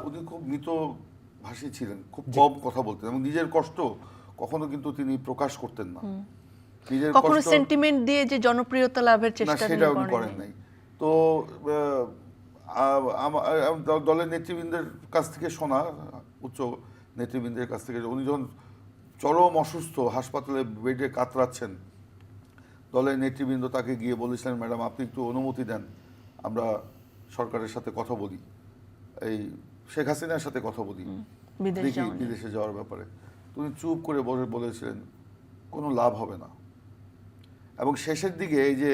উনি খুব মিতভাষী ছিলেন, খুব কম কথা বলতেন এবং নিজের কষ্ট কখনো কিন্তু তিনি প্রকাশ করতেন না। নিজের কখনো সেন্টিমেন্ট দিয়ে যে জনপ্রিয়তা লাভের চেষ্টা সেটা উনি করেন নাই। তো দলের নেতৃবৃন্দের কাছ থেকে শোনা, উচ্চ নেতৃবৃন্দের কাছ থেকে, উনি যখন চরম অসুস্থ হাসপাতালে বেডে কাতরাচ্ছেন, দলের নেতৃবৃন্দ তাকে গিয়ে বলেছিলেন, ম্যাডাম আপনি একটু অনুমতি দেন, আমরা সরকারের সাথে কথা বলি, এই শেখ হাসিনার সাথে কথা বলি, দেখি বিদেশে যাওয়ার ব্যাপারে। তুমি চুপ করে বলেছিলেন কোনো লাভ হবে না। এবং শেষের দিকে এই যে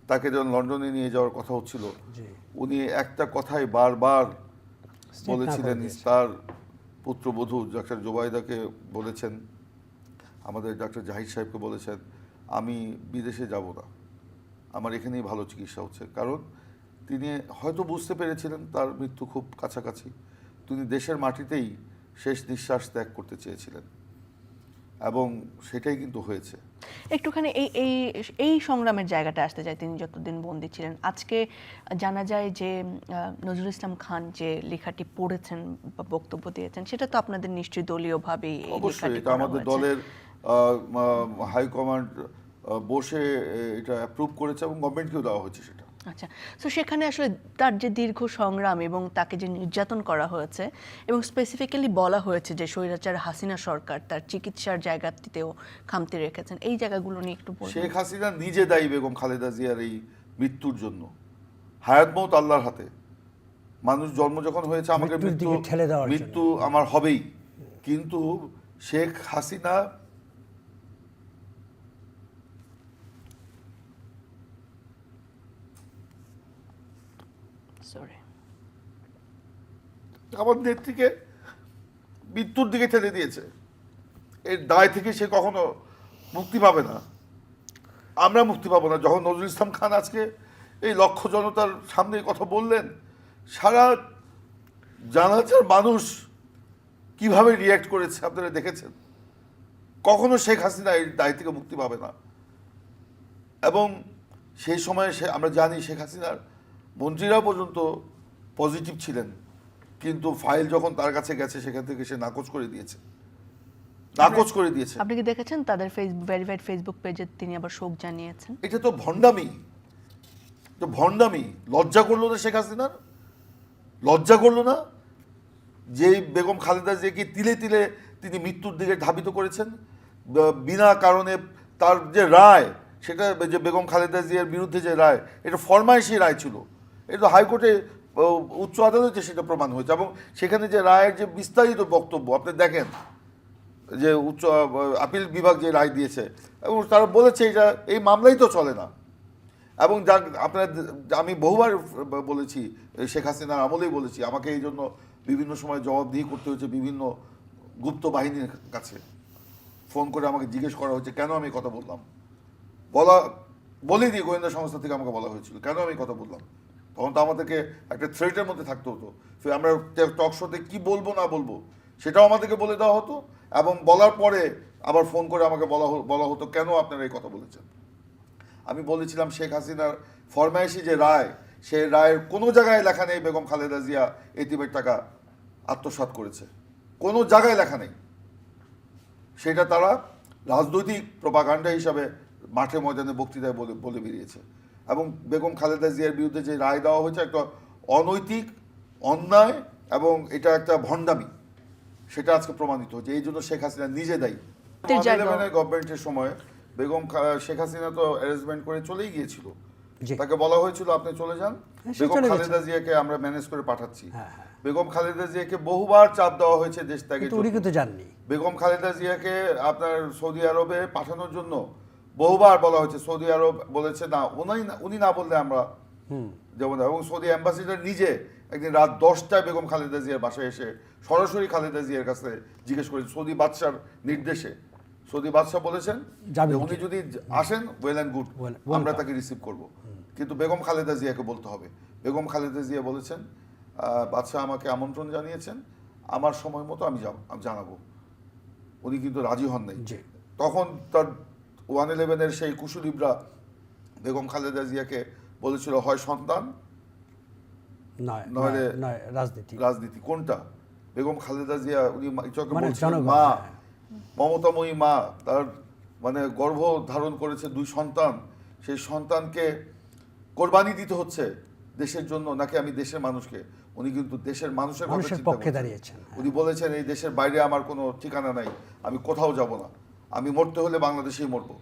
তাকে যখন লন্ডনে নিয়ে যাওয়ার কথা হচ্ছিল, উনি একটা কথাই বারবার বলেছিলেন, তার পুত্রবধূ ডাক্তার জোবাইদাকে বলেছেন, আমাদের ডাক্তার জাহিদ সাহেবকে বলেছেন, আমি বিদেশে যাব না, আমার এখানেই ভালো চিকিৎসা হচ্ছে। কারণ তিনি হয়তো বুঝতে পেরেছিলেন তার মৃত্যু খুব কাছাকাছি, তিনি দেশের মাটিতেই শেষ নিঃশ্বাস ত্যাগ করতে চেয়েছিলেন এবং সেটাই কিন্তু হয়েছে। একটুখানি এই এই এই সংগ্রামের জায়গাটা আসতে চাই। তিনি যতদিন বন্দী ছিলেন, আজকে জানা যায় যে নজরুল ইসলাম খান যে লেখাটি পড়েছেন বা বক্তব্য দিয়েছেন, সেটা তো আপনাদের নিশ্চয়ই দলীয়ভাবে অবশ্যই এটা আমাদের দলের হাইকমান্ড বসে এটা অ্যাপ্রুভ করেছে এবং গভর্নমেন্টকেও দেওয়া হয়েছে সেটা। আচ্ছা, তো সেখানে আসলে তার যে দীর্ঘ সংগ্রাম এবং তাকে যে নির্যাতন করা হয়েছে এবং স্পেসিফিক্যালি বলা হয়েছে যে স্বৈরাচার হাসিনা সরকার তার চিকিৎসার জায়গাটিতেও খামতি রেখেছেন, এই জায়গাগুলো নিয়ে একটু বলুন। শেখ হাসিনা নিজে দায়ী বেগম খালেদা জিয়ার এই মৃত্যুর জন্য। হায়াত মৌত আল্লাহর হাতে। মানুষ জন্ম যখন হয়েছে আমাকে মৃত্যু আমার হবেই, কিন্তু শেখ হাসিনা আমার নেত্রীকে মৃত্যুর দিকে ঠেলে দিয়েছে। এর দায় থেকে সে কখনো মুক্তি পাবে না, আমরা মুক্তি পাবো না। যখন নজরুল ইসলাম খান আজকে এই লক্ষ জনতার সামনে কথা বললেন, সারা জানাজার মানুষ কিভাবে রিয়্যাক্ট করেছে আপনারা দেখেছেন। কখনো শেখ হাসিনা এই দায় থেকে মুক্তি পাবে না। এবং সেই সময় আমরা জানি শেখ হাসিনার মন্ত্রীরা পর্যন্ত পজিটিভ ছিলেন, কিন্তু ফাইল যখন তার কাছে গেছে সেখান থেকে সে নাকচ করে দিয়েছে, নাকচ করে দিয়েছে। আপনি কি দেখেছেন তাদের ভেরিফাইড ফেসবুক পেজে তিনি আবার শোক জানিয়েছেন? এটা তো ভণ্ডামি, তো ভণ্ডামি। লজ্জা করলো না শেখ হাসিনার? লজ্জা করলো না যে বেগম খালেদা জিয়াকে তিলে তিলে তিনি মৃত্যুর দিকে ধাবিত করেছেন বিনা কারণে? তার যে রায়, সেটা যে বেগম খালেদা জিয়ার বিরুদ্ধে যে রায়, এটা ফরমাইশি রায় ছিল। এটা তো হাইকোর্টে উচ্চ আদালতে সেটা প্রমাণ হয়েছে এবং সেখানে যে রায়ের যে বিস্তারিত বক্তব্য আপনি দেখেন, যে উচ্চ আপিল বিভাগ যে রায় দিয়েছে এবং তারা বলেছে এটা এই মামলাই তো চলে না। এবং আপনার আমি বহুবার বলেছি, শেখ হাসিনার আমলেই বলেছি, আমাকে এই জন্য বিভিন্ন সময় জবাবদিহি করতে হয়েছে বিভিন্ন গুপ্ত বাহিনীর কাছে। ফোন করে আমাকে জিজ্ঞেস করা হয়েছে কেন আমি কথা বললাম, বলেই দিয়ে গোয়েন্দা সংস্থা থেকে আমাকে বলা হয়েছিল কেন আমি কথা বললাম। তখন তো আমাদেরকে একটা থ্রেটের মধ্যে থাকতে হতো, আমরা টক শোতে কী বলবো না বলবো সেটাও আমাদেরকে বলে দেওয়া হতো এবং বলার পরে আবার ফোন করে আমাকে বলা হতো কেন আপনারা এই কথা বলেছেন। আমি বলেছিলাম শেখ হাসিনার ফরমাইশি যে রায়, সেই রায়ের কোনো জায়গায় লেখা নেই বেগম খালেদা জিয়া এতিমের টাকা আত্মসাৎ করেছে, কোনো জায়গায় লেখা নেই। সেটা তারা রাজনৈতিক প্রপাগান্ডা হিসাবে মাঠে ময়দানে বক্তৃতায় বলে বেরিয়েছে। এবং বেগম খালেদা জিয়ার বিরুদ্ধে যে রায় দেওয়া হয়েছে একটা অনৈতিক, অন্যায় এবং এটা একটা ভণ্ডামি, সেটা আজকে প্রমাণিত হচ্ছে। এই জন্য শেখ হাসিনা নিজে দায়ী। গভর্নমেন্টের সময় বেগম শেখ হাসিনা তো অ্যারেঞ্জমেন্ট করে চলেই গিয়েছিল, তাকে বলা হয়েছিল আপনি চলে যান, বেগম খালেদা জিয়াকে আমরা ম্যানেজ করে পাঠাচ্ছি। বেগম খালেদা জিয়াকে বহুবার চাপ দেওয়া হয়েছে দেশ ত্যাগের জন্য। বেগম খালেদা জিয়াকে আপনার সৌদি আরবে পাঠানোর জন্য বহুবার বলা হয়েছে, সৌদি আরব বলেছে না, উনি না বললে আমরা যেমন। এবং সৌদি অ্যাম্বাসিডার নিজে একদিন রাত 10টায় বেগম খালেদা জিয়ার বাসায় এসে সরাসরি খালেদা জিয়ার কাছে জিজ্ঞেস করেছেন সৌদি বাদশার নির্দেশে। সৌদি বাদশাহ বলেছেন উনি যদি আসেন ওয়েল অ্যান্ড গুড, আমরা তাকে রিসিভ করব, কিন্তু বেগম খালেদা জিয়াকে বলতে হবে। বেগম খালেদা জিয়া বলেছেন বাদশাহ আমাকে আমন্ত্রণ জানিয়েছেন, আমার সময় মতো আমি জানাবো। উনি কিন্তু রাজি হন নাই। তখন তার 111-এর সেই কুশলীবরা বেগম খালেদা জিয়াকে বলেছিল হয় সন্তান নয় নইলে নয় রাজনীতি রাজনীতি কোনটা? বেগম খালেদা জিয়া উনি চোখে মানে বলছেন জনগণ, মা, হ্যাঁ। মমতাময়ী মা, তার মানে গর্ভ ধারণ করেছে 2 সন্তান, সেই সন্তানকে কোরবানি দিতে হচ্ছে দেশের জন্য নাকি আমি দেশের মানুষকে? উনি কিন্তু দেশের মানুষের কথা মানুষের চিন্তা পক্ষে করছেন। দাঁড়িয়েছেন, হ্যাঁ। উনি বলেছেন এই দেশের বাইরে আমার কোনো ঠিকানা নাই, আমি কোথাও যাব না, আমি মরতে হলে বাংলাদেশেই মরবো।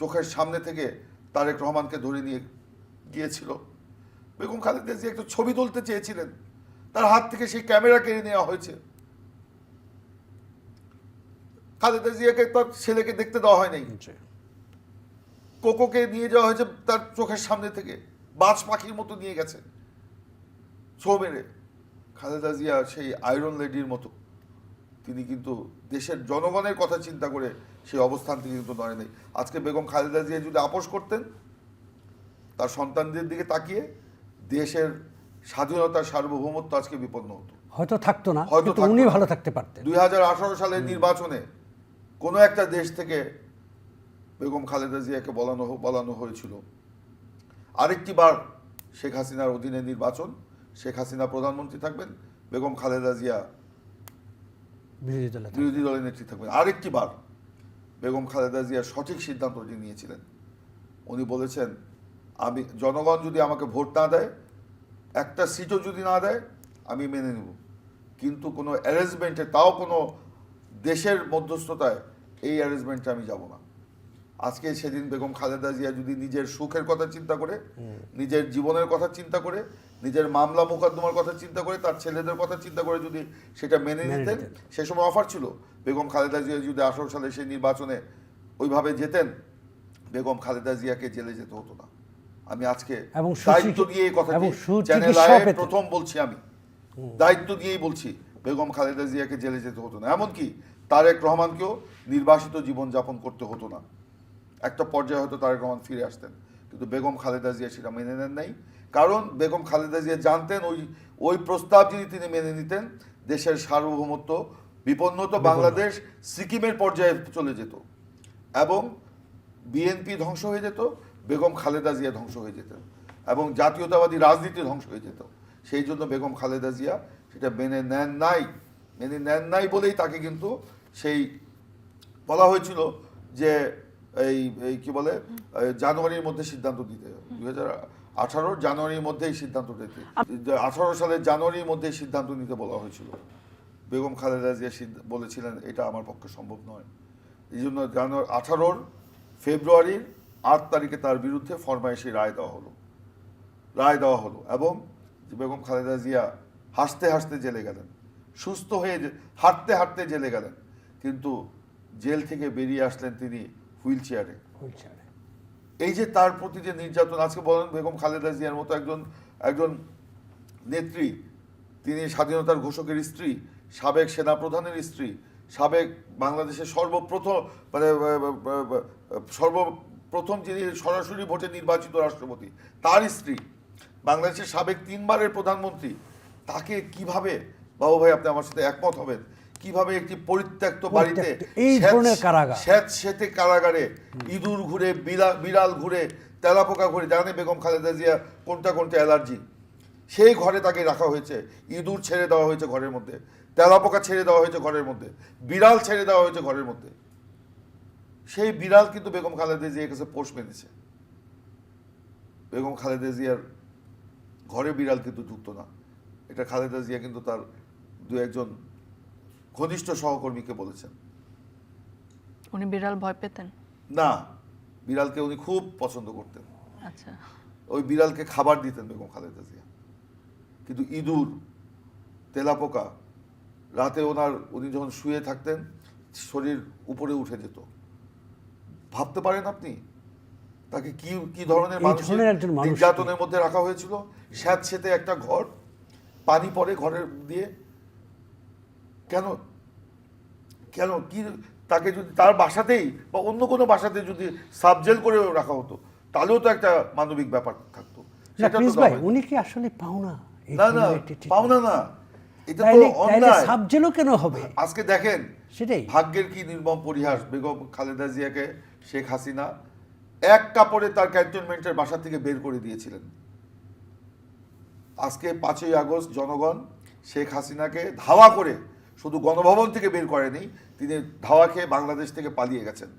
চোখের সামনে থেকে তারেক রহমানকে ধরে নিয়ে গিয়েছিল। বেগম খালেদা জিয়া একটা ছবি তুলতে চেয়েছিলেন, তার হাত থেকে সেই ক্যামেরা কেড়ে নেওয়া হয়েছে। খালেদা জিয়াকে তার ছেলেকে দেখতে দেওয়া হয় নাই। জি। কোকোকে নিয়ে যাওয়া হয়েছে তার চোখের সামনে থেকে, বাজ পাখির মতো নিয়ে গেছে ছো মেরে। খালেদা জিয়া সেই আয়রন লেডির মতো তিনি কিন্তু দেশের জনগণের কথা চিন্তা করে সেই অবস্থান থেকে কিন্তু নড়ে নেই। আজকে বেগম খালেদা জিয়া যদি আপোষ করতেন, তার সন্তানদের দিকে তাকিয়ে দেশের স্বাধীনতার সার্বভৌমত্ব আজকে বিপন্ন হতো, হয়তো থাকতো না, হয়তো কিন্তু থাকতো উনি না। ভালো থাকতে পারতেন। 2018 সালের নির্বাচনে কোনো একটা দেশ থেকে বেগম খালেদা জিয়াকে বলানো হয়েছিল আরেকটি বার শেখ হাসিনার অধীনে নির্বাচন, শেখ হাসিনা প্রধানমন্ত্রী থাকবেন, বেগম খালেদা জিয়া বিরোধী দলে থাকতেন। বিরোধী দলের নেত্রী থাকবেন। আরেকটি বার বেগম খালেদা জিয়া সঠিক সিদ্ধান্তটি নিয়েছিলেন। উনি বলেছেন আমি জনগণ যদি আমাকে ভোট না দেয়, একটা সিটও যদি না দেয়, আমি মেনে নেব, কিন্তু কোনো অ্যারেঞ্জমেন্টে, তাও কোনো দেশের মধ্যস্থতায়, এই অ্যারেঞ্জমেন্টে আমি যাব না। আজকে সেদিন বেগম খালেদা জিয়া যদি নিজের সুখের কথা চিন্তা করে, নিজের জীবনের কথা চিন্তা করে, নিজের মামলা মোকদ্দমার কথা চিন্তা করে, তার ছেলেদের কথা চিন্তা করে যদি সেটা মেনে নিতেন, সে সময় অফার ছিল বেগম খালেদা জিয়া যদি 18 সালে সেই নির্বাচনে ওইভাবে যেতেন, বেগম খালেদা জিয়াকে জেলে যেতে হতো না। আমি আজকে এবং দায়িত্ব দিয়ে এই কথাটি এবং চ্যানেল সুচিকিৎসাও আয়ে পেতেন। প্রথম বলছি, আমি দায়িত্ব দিয়েই বলছি, বেগম খালেদা জিয়াকে জেলে যেতে হতো না। এমনকি তারেক রহমানকেও নির্বাসিত জীবনযাপন করতে হতো না। একটা পর্যায়ে হয়তো তারেক রহমান ফিরে আসতেন, কিন্তু বেগম খালেদা জিয়া সেটা মেনে নেন নাই। কারণ বেগম খালেদা জিয়া জানতেন ওই প্রস্তাব যদি তিনি মেনে নিতেন, দেশের সার্বভৌমত্ব বিপন্ন হতো, বাংলাদেশ সিকিমের পর্যায়ে চলে যেত এবং বিএনপি ধ্বংস হয়ে যেত, বেগম খালেদা জিয়া ধ্বংস হয়ে যেতেন এবং জাতীয়তাবাদী রাজনীতি ধ্বংস হয়ে যেত। সেই জন্য বেগম খালেদা জিয়া সেটা মেনে নেন নাই বলেই তাকে কিন্তু সেই বলা হয়েছিল যে এই কি বলে জানুয়ারির মধ্যে সিদ্ধান্ত দিতে, 2018 জানুয়ারির মধ্যেই সিদ্ধান্ত দিতে, 18 সালের জানুয়ারির মধ্যেই সিদ্ধান্ত নিতে বলা হয়েছিল। বেগম খালেদা জিয়া বলেছিলেন এটা আমার পক্ষে সম্ভব নয়। এই জন্য 18 ফেব্রুয়ারির 8 তারিখে তার বিরুদ্ধে ফরমায়েশি রায় দেওয়া হলো এবং বেগম খালেদা জিয়া হাসতে হাসতে জেলে গেলেন, সুস্থ হয়ে হাঁটতে জেলে গেলেন, কিন্তু জেল থেকে বেরিয়ে আসলেন তিনি হুইল চেয়ারে। এই যে তার প্রতি যে নির্যাতন, আজকে বলেন বেগম খালেদা জিয়ার মতো একজন নেত্রী, তিনি স্বাধীনতার ঘোষকের স্ত্রী, সাবেক সেনাপ্রধানের স্ত্রী, সাবেক বাংলাদেশের সর্বপ্রথম যিনি সরাসরি ভোটে নির্বাচিত রাষ্ট্রপতি, তার স্ত্রী, বাংলাদেশের সাবেক 3 বারের প্রধানমন্ত্রী, তাকে কিভাবে, বাবু ভাই আপনি আমার সাথে একমত হবেন, কিভাবে একটি পরিত্যক্ত বাড়িতে এই ধরনের কারাগার, স্যাঁতসেঁতে কারাগারে ইঁদুর ঘুরে, বিড়াল ঘুরে, তেলাপোকা ঘুরে, জানে বেগম খালেদা জিয়া কোনটা অ্যালার্জি, সেই ঘরে তাকে রাখা হয়েছে। ইঁদুর ছেড়ে দেওয়া হয়েছে ঘরের মধ্যে, তেলাপোকা ছেড়ে দেওয়া হয়েছে ঘরের মধ্যে, বিড়াল ছেড়ে দেওয়া হয়েছে ঘরের মধ্যে। সেই বিড়াল কিন্তু বেগম খালেদা জিয়ার কাছে পোষ মেনেছে। বেগম খালেদা জিয়ার ঘরে বিড়াল কিন্তু ঢুকতো না। এটা খালেদা জিয়া কিন্তু তার 2-1 ঘনিষ্ঠ সহকর্মীকে বলেছেন। উনি বিড়াল ভয় পেতেন না, বিড়ালকে উনি খুব পছন্দ করতেন। আচ্ছা, ওই বিড়ালকে খাবার দিতেন বেগম খালেদা জিয়া, কিন্তু ইঁদুর, তেলাপোকা রাতে উনি যখন শুয়ে থাকতেন শরীর উপরে উঠে যেত। ভাবতে পারেন আপনি তাকে কি ধরনের নির্যাতনের মধ্যে রাখা হয়েছিল। স্যাঁতসেঁতে একটা ঘর, পানি পড়ে ঘরের দিয়ে, কেন কি তাকে যদি তার বাসাতেই বা অন্য কোনো বাসাতে যদি সাবজেল করে রাখা হতো, তাহলেও তো একটা মানবিক ব্যাপার থাকতো। সেটা তো উনি কি আসলে পাওনা? না, পাওনা না, এটা তো অন্যায়। সাবজেলও কেন হবে? আজকে দেখেন সেটাই ভাগ্যের কি নির্মম পরিহাস, বেগম খালেদা জিয়াকে শেখ হাসিনা এক কাপড়ে তার ক্যান্টনমেন্টের বাসা থেকে বের করে দিয়েছিলেন। আজকে 5ই আগস্ট জনগণ শেখ হাসিনাকে ধাওয়া করে শুধু গণভবন থেকে বের করেনি, তিনি ধাওয়া খেয়ে বাংলাদেশ থেকে পালিয়ে গেছেন।